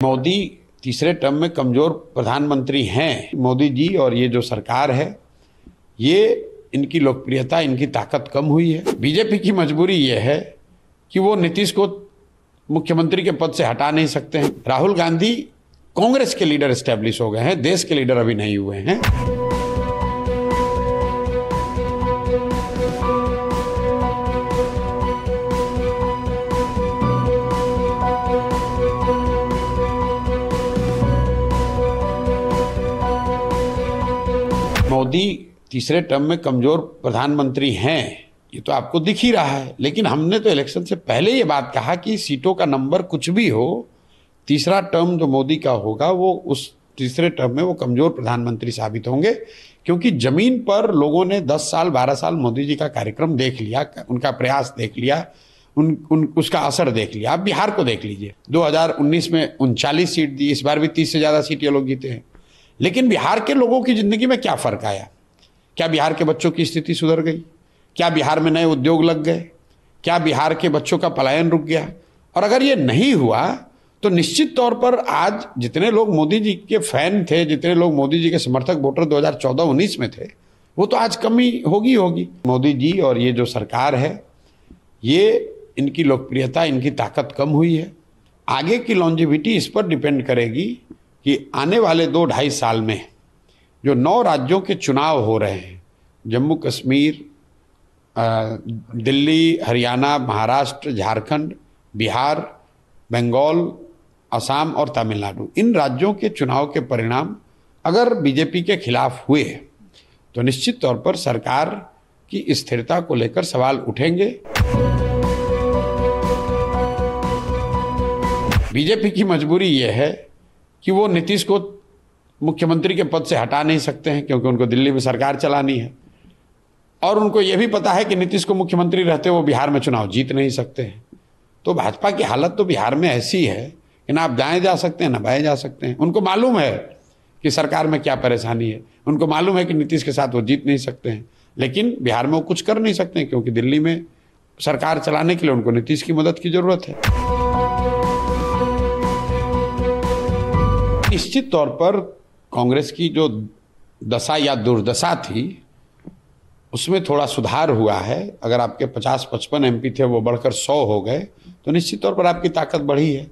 मोदी तीसरे टर्म में कमजोर प्रधानमंत्री हैं। मोदी जी और ये जो सरकार है, ये इनकी लोकप्रियता, इनकी ताकत कम हुई है। बीजेपी की मजबूरी ये है कि वो नीतीश को मुख्यमंत्री के पद से हटा नहीं सकते हैं। राहुल गांधी कांग्रेस के लीडर एस्टेब्लिश हो गए हैं, देश के लीडर अभी नहीं हुए हैं। मोदी तीसरे टर्म में कमजोर प्रधानमंत्री हैं, ये तो आपको दिख ही रहा है। लेकिन हमने तो इलेक्शन से पहले ये बात कहा कि सीटों का नंबर कुछ भी हो, तीसरा टर्म जो मोदी का होगा वो उस तीसरे टर्म में वो कमजोर प्रधानमंत्री साबित होंगे, क्योंकि जमीन पर लोगों ने 10 साल 12 साल मोदी जी का कार्यक्रम देख लिया, उनका प्रयास देख लिया, उसका असर देख लिया। आप बिहार को देख लीजिए, 2019 में 39 सीट दी, इस बार भी 30 से ज़्यादा सीट ये लोग जीते हैं। लेकिन बिहार के लोगों की जिंदगी में क्या फर्क आया? क्या बिहार के बच्चों की स्थिति सुधर गई? क्या बिहार में नए उद्योग लग गए? क्या बिहार के बच्चों का पलायन रुक गया? और अगर ये नहीं हुआ तो निश्चित तौर पर आज जितने लोग मोदी जी के फैन थे, जितने लोग मोदी जी के समर्थक वोटर 2014-19 में थे, वो तो आज कमी होगी। मोदी जी और ये जो सरकार है, ये इनकी लोकप्रियता, इनकी ताकत कम हुई है। आगे की लॉन्जिविटी इस पर डिपेंड करेगी कि आने वाले 2-2.5 साल में जो 9 राज्यों के चुनाव हो रहे हैं, जम्मू कश्मीर, दिल्ली, हरियाणा, महाराष्ट्र, झारखंड, बिहार, बंगाल, असम और तमिलनाडु, इन राज्यों के चुनाव के परिणाम अगर बीजेपी के खिलाफ हुए तो निश्चित तौर पर सरकार की स्थिरता को लेकर सवाल उठेंगे। बीजेपी की मजबूरी यह है कि वो नीतीश को मुख्यमंत्री के पद से हटा नहीं सकते हैं, क्योंकि उनको दिल्ली में सरकार चलानी है और उनको यह भी पता है कि नीतीश को मुख्यमंत्री रहते वो बिहार में चुनाव जीत नहीं सकते हैं। तो भाजपा की हालत तो बिहार में ऐसी है कि ना आप दाएं जा सकते हैं ना बाएं जा सकते हैं। उनको मालूम है कि सरकार में क्या परेशानी है, उनको मालूम है कि नीतीश के साथ वो जीत नहीं सकते हैं, लेकिन बिहार में वो कुछ कर नहीं सकते हैं, क्योंकि दिल्ली में सरकार चलाने के लिए उनको नीतीश की मदद की जरूरत है। निश्चित तौर पर कांग्रेस की जो दशा या दुर्दशा थी, उसमें थोड़ा सुधार हुआ है। अगर आपके 50-55 एमपी थे वो बढ़कर 100 हो गए, तो निश्चित तौर पर आपकी ताकत बढ़ी है।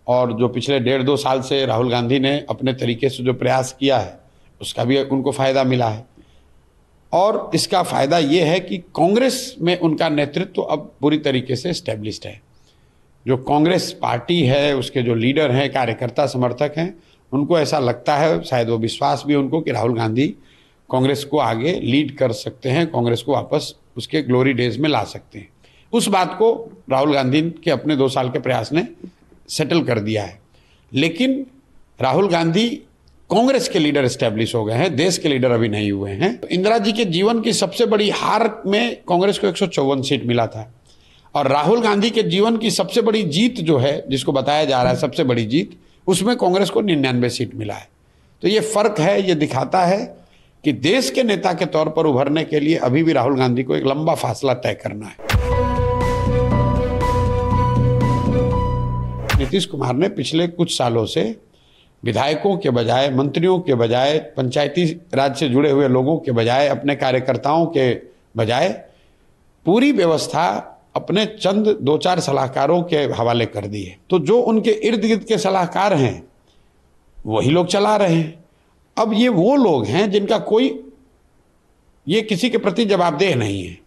और जो पिछले 1.5-2 साल से राहुल गांधी ने अपने तरीके से जो प्रयास किया है, उसका भी उनको फ़ायदा मिला है। और इसका फ़ायदा ये है कि कांग्रेस में उनका नेतृत्व अब पूरी तरीके से एस्टेब्लिश्ड है। जो कांग्रेस पार्टी है, उसके जो लीडर हैं, कार्यकर्ता, समर्थक हैं, उनको ऐसा लगता है, शायद वो विश्वास भी उनको, कि राहुल गांधी कांग्रेस को आगे लीड कर सकते हैं, कांग्रेस को वापस उसके ग्लोरी डेज में ला सकते हैं। उस बात को राहुल गांधी के अपने 2 साल के प्रयास ने सेटल कर दिया है। लेकिन राहुल गांधी कांग्रेस के लीडर एस्टेब्लिश हो गए हैं, देश के लीडर अभी नहीं हुए हैं। इंदिरा जी के जीवन की सबसे बड़ी हार में कांग्रेस को 154 सीट मिला था, और राहुल गांधी के जीवन की सबसे बड़ी जीत जो है, जिसको बताया जा रहा है सबसे बड़ी जीत, उसमें कांग्रेस को 99 सीट मिला है। तो ये फर्क है, ये दिखाता है कि देश के नेता के तौर पर उभरने के लिए अभी भी राहुल गांधी को एक लंबा फासला तय करना है। नीतीश कुमार ने पिछले कुछ सालों से विधायकों के बजाय, मंत्रियों के बजाय, पंचायती राज से जुड़े हुए लोगों के बजाय, अपने कार्यकर्ताओं के बजाय पूरी व्यवस्था अपने चंद 2-4 सलाहकारों के हवाले कर दी है। तो जो उनके इर्द गिर्द के सलाहकार हैं वही लोग चला रहे हैं। अब ये वो लोग हैं जिनका कोई ये किसी के प्रति जवाबदेह नहीं है,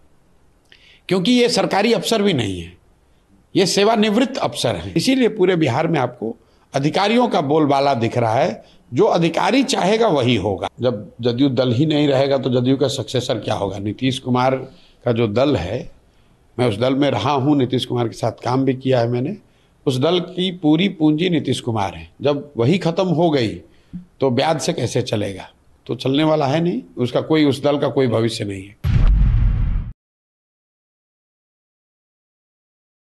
क्योंकि ये सरकारी अफसर भी नहीं है, ये सेवानिवृत्त अफसर हैं। इसीलिए पूरे बिहार में आपको अधिकारियों का बोलबाला दिख रहा है। जो अधिकारी चाहेगा वही होगा। जब जदयू दल ही नहीं रहेगा तो जदयू का सक्सेसर क्या होगा? नीतीश कुमार का जो दल है, मैं उस दल में रहा हूँ, नीतीश कुमार के साथ काम भी किया है मैंने। उस दल की पूरी पूंजी नीतीश कुमार है। जब वही खत्म हो गई तो ब्याज से कैसे चलेगा? तो चलने वाला है नहीं, उसका कोई, उस दल का कोई भविष्य नहीं है।